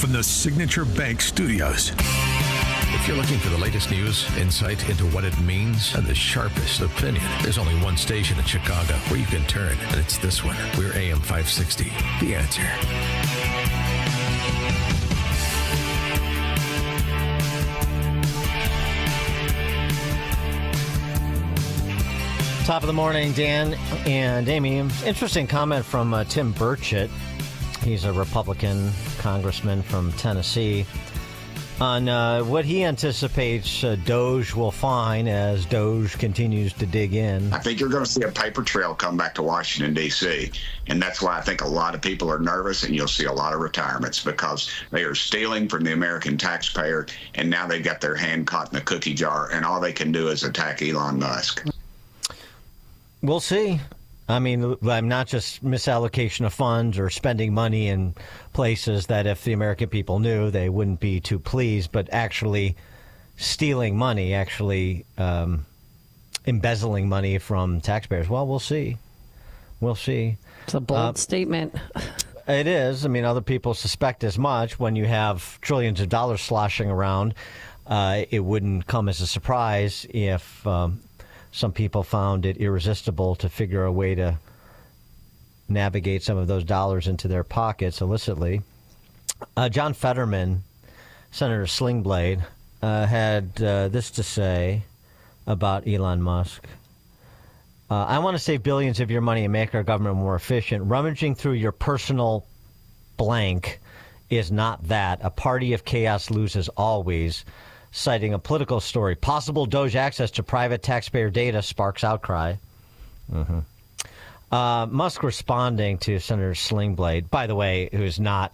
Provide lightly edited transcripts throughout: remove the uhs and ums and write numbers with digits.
from the Signature Bank Studios. If you're looking for the latest news, insight into what it means, and the sharpest opinion, there's only one station in Chicago where you can turn, and it's this one. We're AM 560. The Answer. Top of the morning, Dan and Amy. Interesting comment from Tim Burchett. He's a Republican congressman from Tennessee on what he anticipates DoGE will find as DoGE continues to dig in. I think you're going to see a paper trail come back to Washington, D.C., and that's why I think a lot of people are nervous, and you'll see a lot of retirements because they are stealing from the American taxpayer, and now they've got their hand caught in the cookie jar, and all they can do is attack Elon Musk. We'll see. I mean, I'm not just misallocation of funds or spending money in places that if the American people knew, they wouldn't be too pleased, but actually stealing money, actually embezzling money from taxpayers. Well, we'll see. We'll see. It's a bold statement. It is. I mean, other people suspect as much. When you have trillions of dollars sloshing around, it wouldn't come as a surprise if some people found it irresistible to figure a way to navigate some of those dollars into their pockets illicitly. John Fetterman, Senator Slingblade, had this to say about Elon Musk. I want to save billions of your money and make our government more efficient. Rummaging through your personal blank is not that. A party of chaos loses always. Citing a political story, possible DoGE access to private taxpayer data sparks outcry. Musk responding to Senator Slingblade, by the way, who's not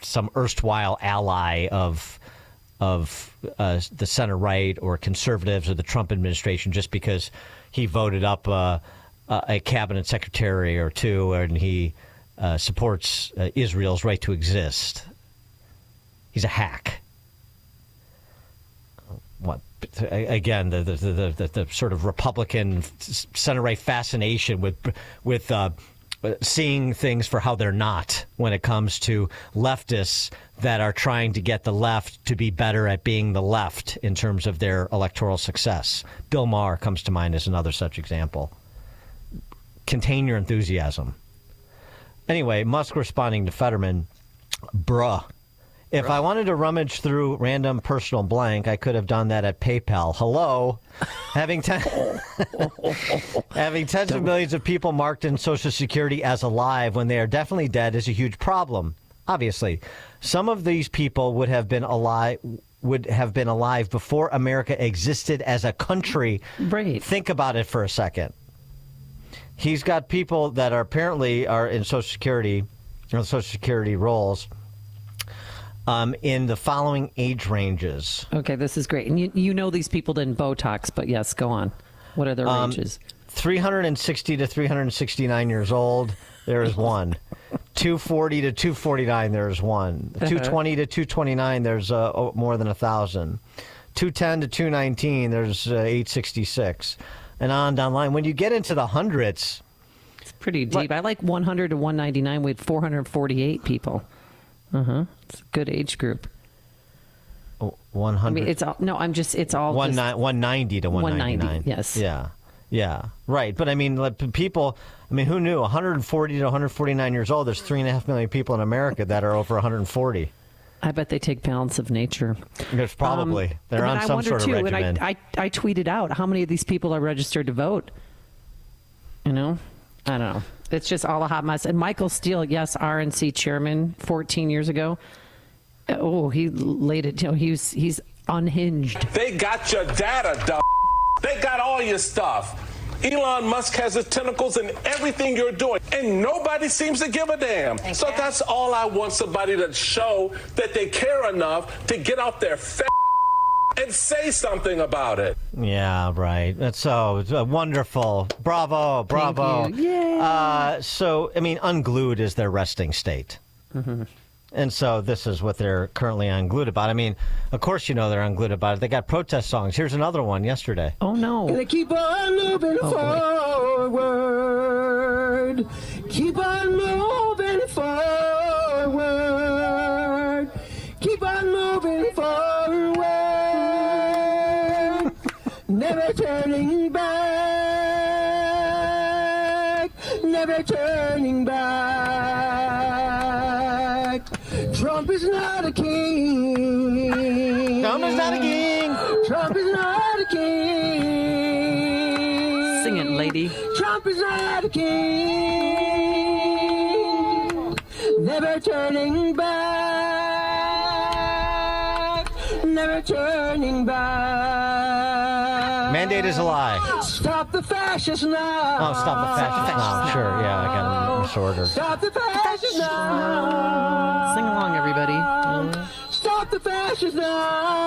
some erstwhile ally of the center right or conservatives or the Trump administration, just because he voted up a cabinet secretary or two and he supports Israel's right to exist. He's a hack. What again? The sort of Republican center right fascination with seeing things for how they're not when it comes to leftists that are trying to get the left to be better at being the left in terms of their electoral success. Bill Maher comes to mind as another such example. Contain your enthusiasm. Anyway, Musk responding to Fetterman, bruh. If I wanted to rummage through random personal blank, I could have done that at PayPal. Hello? Having tens of millions of people marked in Social Security as alive when they are definitely dead is a huge problem. Obviously, some of these people would have been alive before America existed as a country. Right. Think about it for a second. He's got people that are apparently in Social Security roles. In the following age ranges. Okay, this is great. And you know these people didn't Botox, but yes, go on. What are their ranges? 360 to 369 years old, there is one. 240 to 249, there's one. 220 to 229, there's more than 1,000. 210 to 219, there's 866. And on down the line. When you get into the hundreds... It's pretty deep. I like 100 to 199 with 448 people. It's a good age group. 100. I mean, it's all 190 to 199. Yes. Yeah. Right. But I mean, people. I mean, who knew? 140 to 149 years old. There's 3.5 million people in America that are over 140. I bet they take balance of nature. There's probably they're on some sort of regimen. And I tweeted out how many of these people are registered to vote. You know, I don't know. It's just all a hot mess. And Michael Steele, yes, RNC chairman 14 years ago. Oh, he laid it. He's unhinged. They got your data, dog. They got all your stuff. Elon Musk has his tentacles in everything you're doing, and nobody seems to give a damn. So that's all I want, somebody to show that they care enough to get off their and say something about it. Yeah, right. That's so wonderful. Bravo. Yay. So, I mean, unglued is their resting state. And so this is what they're currently unglued about. I mean, of course you know they're unglued about it. They got protest songs. Here's another one yesterday. Oh, no. They keep on moving forward. Keep on moving forward. turning back, never turning back. Trump is not a king. Trump is not a king. Trump is not a king. Sing it, lady. Trump is not a king. Never turning back, never turning back. Mandate is a lie. Stop the fascists now. Oh, stop the fascists now. Sure, yeah, I got them misordered. Stop the fascists now. Sing along, everybody. Stop the fascists now.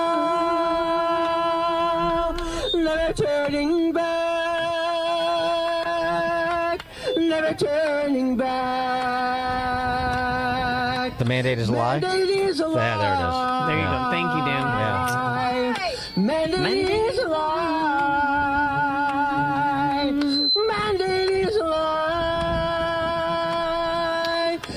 Never turning back, never turning back. The mandate is a lie? Mandate is a lie. Yeah, there it is. There you Yeah. go. Thank you, Dan. Mandate is a lie. Mandate is a lie.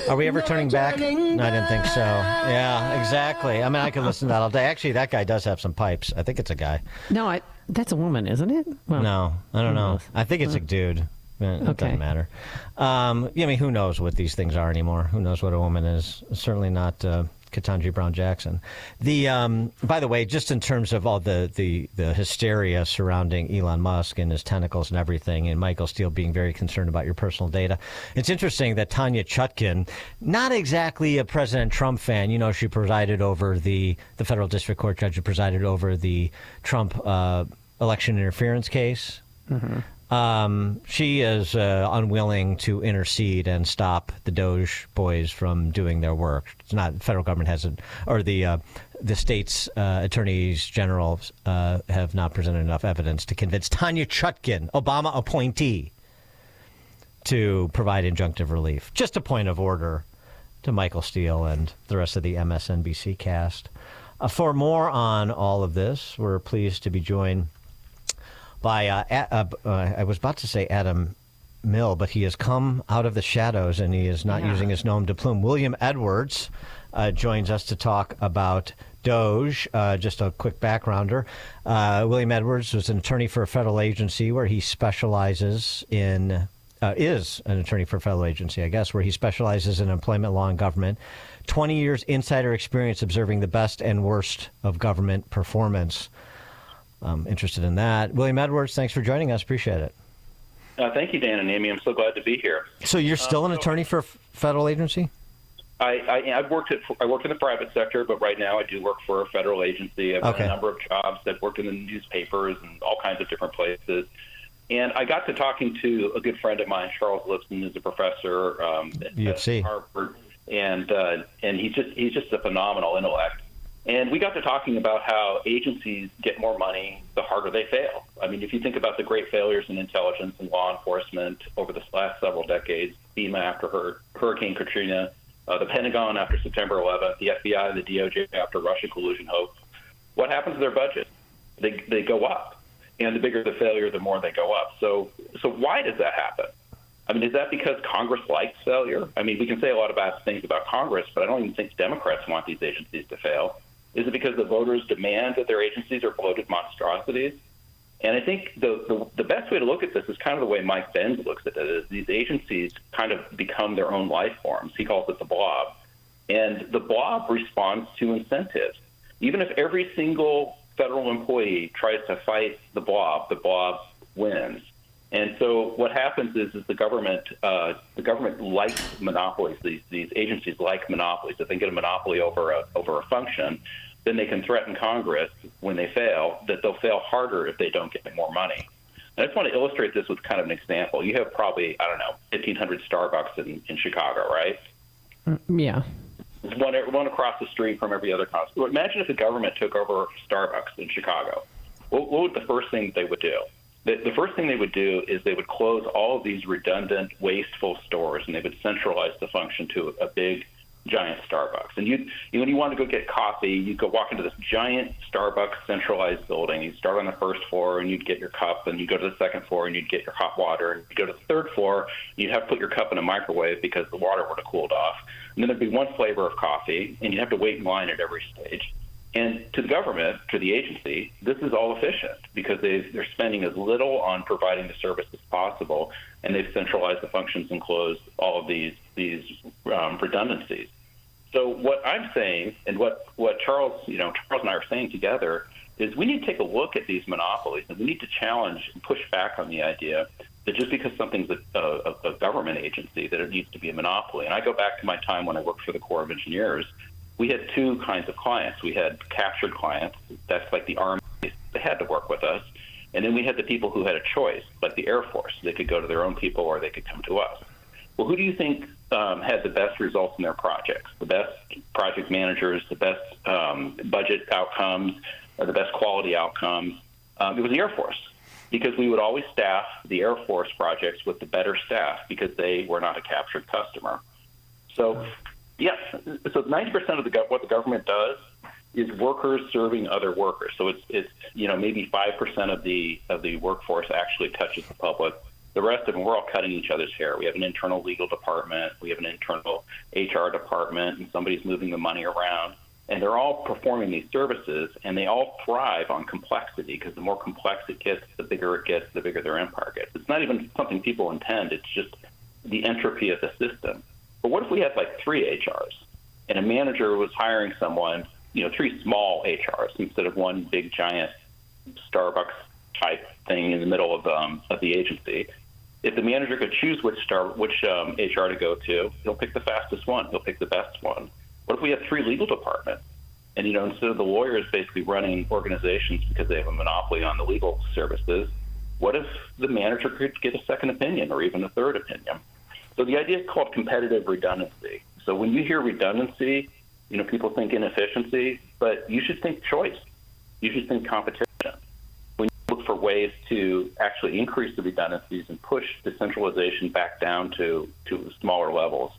Are we ever turning back? No, I didn't think so. Yeah, exactly. I mean, I could listen to that all day. Actually, that guy does have some pipes. I think it's a guy. No, that's a woman, isn't it? Well, No, I don't know. knows? I think it's a dude. It Okay. doesn't matter. I mean, who knows what these things are anymore? Who knows what a woman is? Certainly not Ketanji Brown Jackson. By the way, just in terms of all the hysteria surrounding Elon Musk and his tentacles and everything, and Michael Steele being very concerned about your personal data, it's interesting that Tanya Chutkin, not exactly a President Trump fan, you know, she presided over the federal district court judge who presided over the Trump election interference case. Mm-hmm. She is unwilling to intercede and stop the DoGE boys from doing their work. It's not federal government hasn't, or the state's attorneys general have not presented enough evidence to convince Tanya Chutkin, Obama appointee, to provide injunctive relief. Just a point of order to Michael Steele and the rest of the MSNBC cast. For more on all of this, we're pleased to be joined by, I was about to say Adam Mill, but he has come out of the shadows and he is not using his nom de plume. William Edwards joins us to talk about DoGE. Just a quick backgrounder. William Edwards was an attorney for a federal agency where he specializes in, is an attorney for a federal agency, I guess, where he specializes in employment law and government. 20 years insider experience observing the best and worst of government performance. I'm interested in that. William Edwards, thanks for joining us. Appreciate it. Thank you, Dan and Amy. I'm so glad to be here. So you're still an attorney for a federal agency? I worked in the private sector, but right now I do work for a federal agency. I've done a number of jobs. I've worked in the newspapers and all kinds of different places. And I got to talking to a good friend of mine, Charles Lipson, who's a professor at Harvard, and he's just a phenomenal intellect. And we got to talking about how agencies get more money the harder they fail. I mean, if you think about the great failures in intelligence and law enforcement over the last several decades, FEMA after Hurricane Katrina, the Pentagon after September 11th, the FBI, the DoJ after Russia collusion hopes, what happens to their budget? They go up. And the bigger the failure, the more they go up. So why does that happen? I mean, is that because Congress likes failure? I mean, we can say a lot of bad things about Congress, but I don't even think Democrats want these agencies to fail. Is it because the voters demand that their agencies are bloated monstrosities? And I think the best way to look at this is kind of the way Mike Benz looks at it, is these agencies kind of become their own life forms. He calls it the blob. And the blob responds to incentives. Even if every single federal employee tries to fight the blob wins. And so what happens is the government likes monopolies. These agencies like monopolies. If they get a monopoly over a function, then they can threaten Congress when they fail that they'll fail harder if they don't get more money. And I just want to illustrate this with kind of an example. You have probably, 1,500 Starbucks in Chicago, right? Yeah. One across the street from every other constituent. Imagine if the government took over Starbucks in Chicago. What would the first thing they would do? The first thing they would do is they would close all of these redundant, wasteful stores, and they would centralize the function to a big, giant Starbucks. And when you want to go get coffee, you'd go walk into this giant Starbucks centralized building. You'd start on the first floor, and you'd get your cup, and you'd go to the second floor, and you'd get your hot water. And you'd go to the third floor, you'd have to put your cup in a microwave because the water would have cooled off. And then there'd be one flavor of coffee, and you'd have to wait in line at every stage. And to the government, to the agency, this is all efficient because they're spending as little on providing the service as possible, and they've centralized the functions and closed all of these redundancies. So what I'm saying, and what Charles and I are saying together, is we need to take a look at these monopolies, and we need to challenge and push back on the idea that just because something's a government agency, that it needs to be a monopoly. And I go back to my time when I worked for the Corps of Engineers. We had two kinds of clients. We had captured clients. That's like the Army. They had to work with us. And then we had the people who had a choice, like the Air Force. They could go to their own people or they could come to us. Well, who do you think had the best results in their projects? The best project managers, the best budget outcomes, the best quality outcomes? It was the Air Force, because we would always staff the Air Force projects with the better staff because they were not a captured customer. So, yes, so 90% of what the government does is workers serving other workers. So it's maybe 5% of the workforce actually touches the public. The rest of them, we're all cutting each other's hair. We have an internal legal department, we have an internal HR department, and somebody's moving the money around. And they're all performing these services, and they all thrive on complexity, because the more complex it gets, the bigger it gets, the bigger their empire gets. It's not even something people intend. It's just the entropy of the system. But what if we had like 3 HRs, and a manager was hiring someone, 3 small HRs instead of one big giant Starbucks type thing in the middle of the agency? If the manager could choose which HR to go to, he'll pick the fastest one. He'll pick the best one. What if we have 3 legal departments? And, instead of the lawyers basically running organizations because they have a monopoly on the legal services, what if the manager could get a second opinion or even a third opinion? So the idea is called competitive redundancy. So when you hear redundancy, people think inefficiency, but you should think choice. You should think competition. When you look for ways to actually increase the redundancies and push decentralization back down to smaller levels.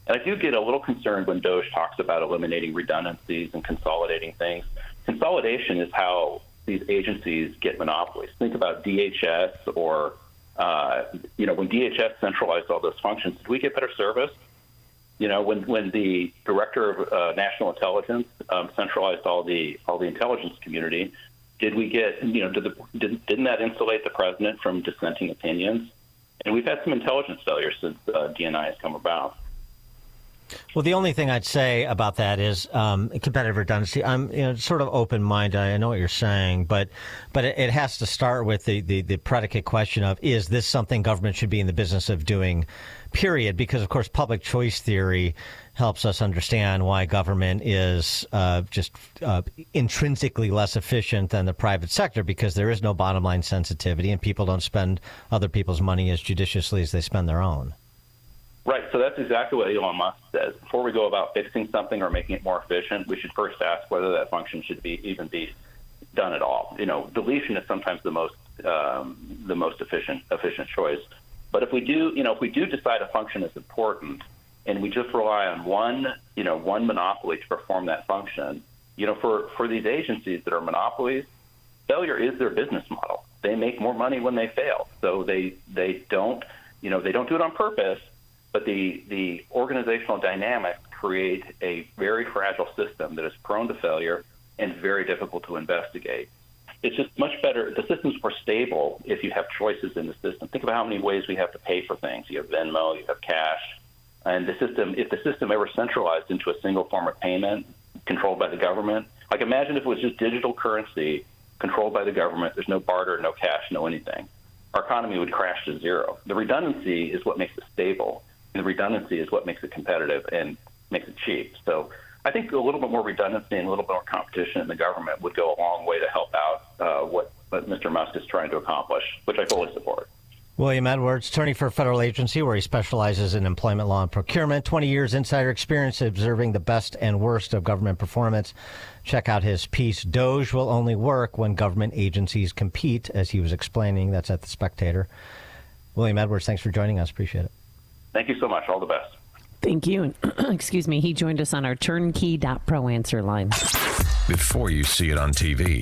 And I do get a little concerned when DoGE talks about eliminating redundancies and consolidating things. Consolidation is how these agencies get monopolies. Think about DHS or, when DHS centralized all those functions, did we get better service? When the director of national intelligence centralized all the intelligence community, did we get, didn't that insulate the president from dissenting opinions? And we've had some intelligence failures since DNI has come about. Well, the only thing I'd say about that is competitive redundancy. I'm sort of open-minded. I know what you're saying, but it has to start with the predicate question of, is this something government should be in the business of doing, period? Because, of course, public choice theory helps us understand why government is just intrinsically less efficient than the private sector, because there is no bottom line sensitivity and people don't spend other people's money as judiciously as they spend their own. Right. So that's exactly what Elon Musk says. Before we go about fixing something or making it more efficient, we should first ask whether that function should even be done at all. Deletion is sometimes the most efficient choice. But if we do decide a function is important, and we just rely on one monopoly to perform that function, for these agencies that are monopolies, failure is their business model. They make more money when they fail. So they don't do it on purpose. But the organizational dynamics create a very fragile system that is prone to failure and very difficult to investigate. It's just much better. The system's more stable if you have choices in the system. Think about how many ways we have to pay for things. You have Venmo, you have cash. And if the system ever centralized into a single form of payment controlled by the government, like imagine if it was just digital currency controlled by the government. There's no barter, no cash, no anything. Our economy would crash to zero. The redundancy is what makes it stable. And the redundancy is what makes it competitive and makes it cheap. So I think a little bit more redundancy and a little bit more competition in the government would go a long way to help out what Mr. Musk is trying to accomplish, which I fully support. William Edwards, attorney for a federal agency where he specializes in employment law and procurement, 20 years insider experience observing the best and worst of government performance. Check out his piece, DoGE Will Only Work When Government Agencies Compete, as he was explaining. That's at The Spectator. William Edwards, thanks for joining us. Appreciate it. Thank you so much. All the best. Thank you. And excuse me, he joined us on our turnkey.pro answer line. Before you see it on TV.